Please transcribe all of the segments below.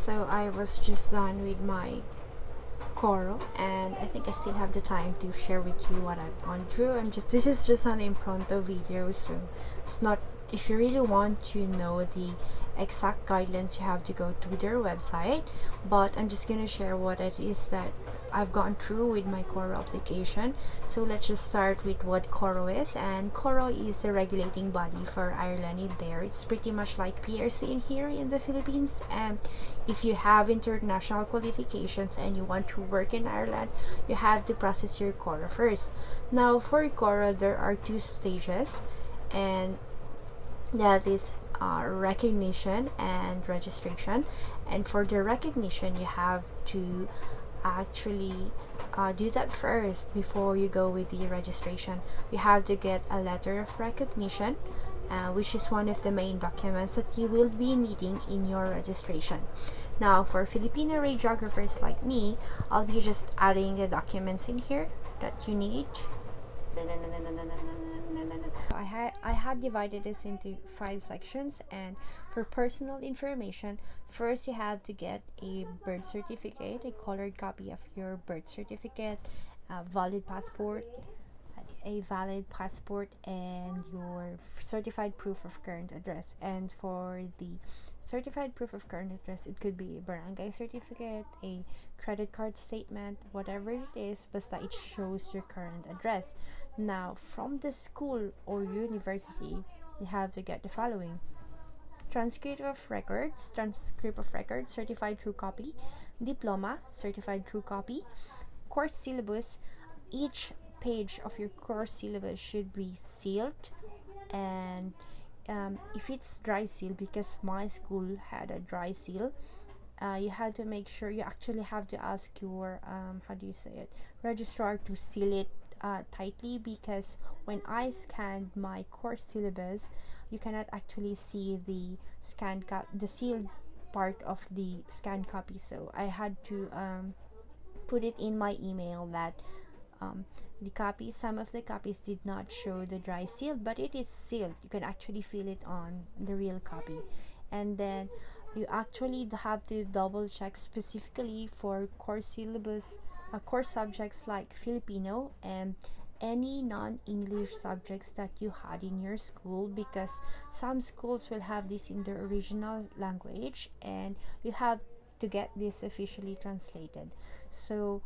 So I was just done with my CORU, and I think I still have the time to share with you what I've gone through. This is just an impromptu video, so it's not, if you really want to know the exact guidelines, you have to go to their website, but I'm just gonna share what it is that I've gone through with my CORU application. So let's just start with what CORU is. And CORU is the regulating body for Ireland in there. It's pretty much like PRC in here in the Philippines. And if you have international qualifications and you want to work in Ireland, you have to process your CORU first. Now for CORU, there are two stages, and that is recognition and registration. And for the recognition, you have to actually do that first before you go with the registration. You have to get a letter of recognition, which is one of the main documents that you will be needing in your registration. Now for Filipino radiographers like me, I'll be just adding the documents in here that you need. I had divided this into 5 sections, and for personal information, first you have to get a birth certificate, a colored copy of your birth certificate, a valid passport, and your certified proof of current address. And for the certified proof of current address, it could be a barangay certificate, a credit card statement, whatever it is, basta it shows your current address. Now from the school or university, you have to get the following: transcript of records, certified true copy; diploma, certified true copy; course syllabus. Each page of your course syllabus should be sealed, and if it's dry seal, because my school had a dry seal, you have to make sure, you actually have to ask your registrar to seal it tightly, because when I scanned my course syllabus, you cannot actually see the the sealed part of the scanned copy. So I had to put it in my email that some of the copies did not show the dry seal, but it is sealed. You can actually feel it on the real copy. And then you actually have to double check specifically for course syllabus, course subjects like Filipino and any non-English subjects that you had in your school, because some schools will have this in their original language, and you have to get this officially translated. So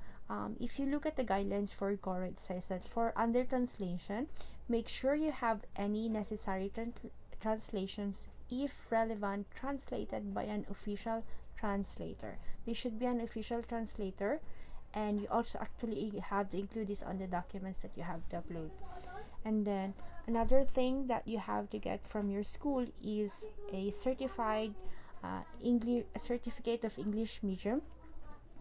if you look at the guidelines for CORU, it says that for under translation, make sure you have any necessary translations, if relevant, translated by an official translator. This should be an official translator, and you also actually have to include this on the documents that you have to upload. And then another thing that you have to get from your school is a certified certificate of English medium.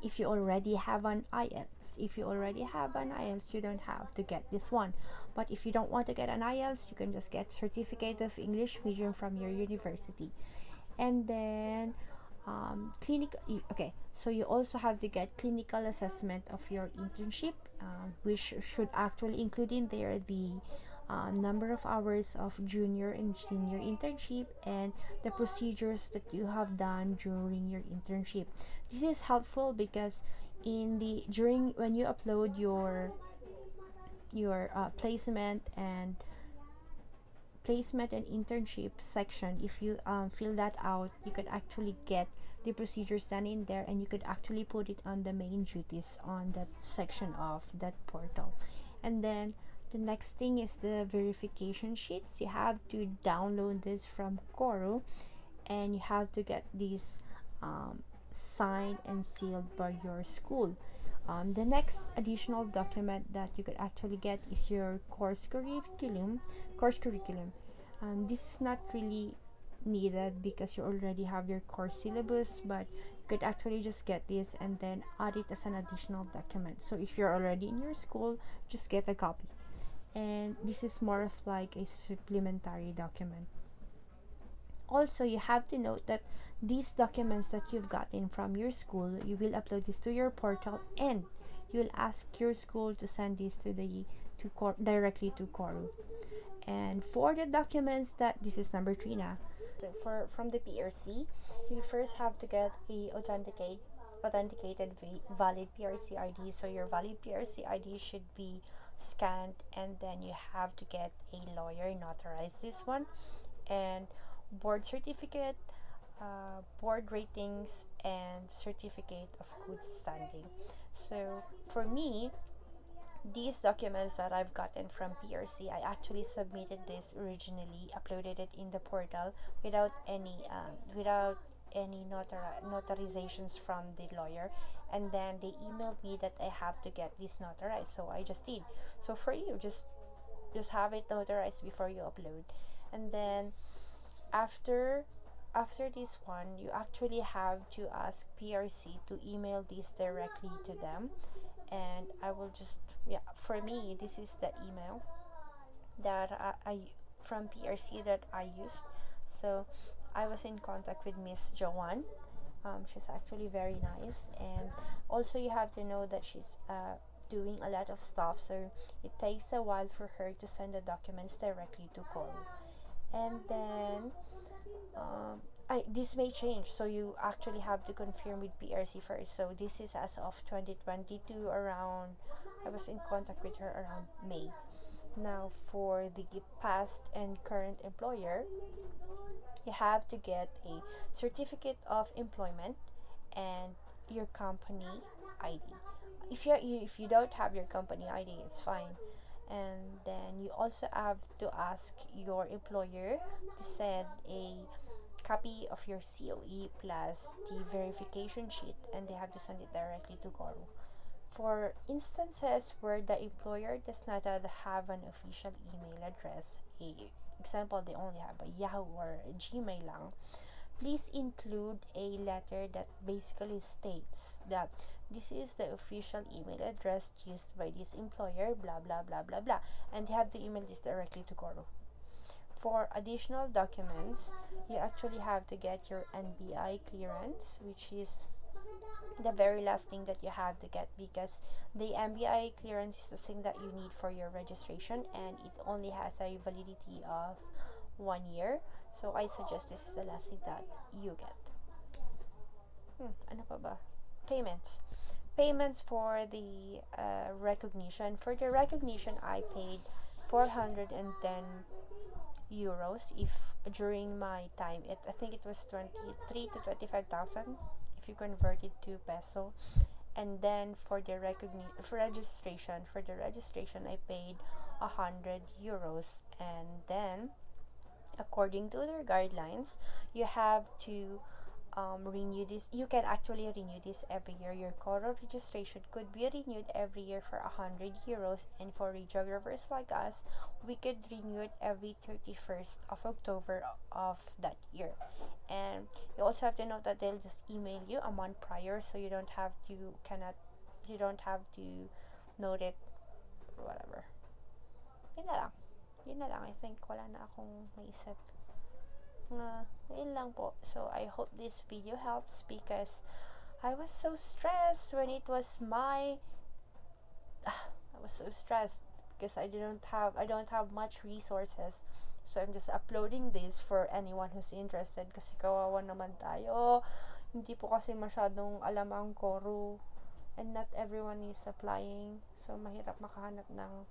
If you already have an IELTS, you don't have to get this one. But if you don't want to get an IELTS, you can just get certificate of English medium from your university. And then so you also have to get clinical assessment of your internship, which should actually include in there the number of hours of junior and senior internship, and the procedures that you have done during your internship. This is helpful because during when you upload your placement and internship section, if you fill that out, you could actually get the procedures done in there, and you could actually put it on the main duties on that section of that portal. And then the next thing is the verification sheets. You have to download this from CORU, and you have to get these signed and sealed by your school. The next additional document that you could actually get is your course curriculum. This is not really needed because you already have your course syllabus, but you could actually just get this and then add it as an additional document. So if you're already in your school, just get a copy. And this is more of like a supplementary document. Also, you have to note that these documents that you've gotten from your school, you will upload this to your portal, and you will ask your school to send this directly to CORU. And for the documents this is number 3 now, So from the PRC, you first have to get a authenticated valid PRC ID. So your valid PRC ID should be scanned, and then you have to get a lawyer notarize this one, and board certificate, board ratings, and certificate of good standing. So for me, these documents that I've gotten from PRC, I actually submitted this originally, uploaded it in the portal without any notarizations from the lawyer, and then they emailed me that I have to get this notarized, so I just did. So for you, just have it notarized before you upload, and then after this one, you actually have to ask PRC to email this directly to them, and I will just, yeah, for me this is the email that I from PRC that I used. So I was in contact with Miss Joanne. She's actually very nice, and also you have to know that she's doing a lot of stuff, so it takes a while for her to send the documents directly to CORU. And then this may change, so you actually have to confirm with PRC first. So this is as of 2022, around, I was in contact with her around May. Now for the past and current employer, you have to get a certificate of employment and your company ID. If you don't have your company ID, it's fine. And then you also have to ask your employer to send a copy of your COE plus the verification sheet, and they have to send it directly to CORU. For instances where the employer does not have an official email address, example, they only have a Yahoo or a Gmail lang, please include a letter that basically states that this is the official email address used by this employer, blah blah blah blah blah, and they have to email this directly to CORU. For additional documents, you actually have to get your NBI clearance, which is the very last thing that you have to get, because the NBI clearance is the thing that you need for your registration, and it only has a validity of 1 year. So I suggest this is the last thing that you get. Ano pa ba? Payments for the recognition. For the recognition, I paid 410 euros if during my time. I think it was 23 to 25,000 if you convert it to peso. And then for the registration, I paid 100 euros. And then according to their guidelines, you have to renew this. You can actually renew this every year. Your CORU registration could be renewed every year for 100 euros, and for radiographers like us, we could renew it every 31st of October of that year. And you also have to note that they'll just email you a month prior, so you don't have to note it or whatever. Yun na lang. I think wala na akong maisip. Yun lang po. So I hope this video helps, because I was so stressed when it was I was so stressed because I don't have much resources. So I'm just uploading this for anyone who's interested, kasi kawawa naman tayo. Hindi po kasi masyadong alam ang CORU, and not everyone is applying. So mahirap makahanap ng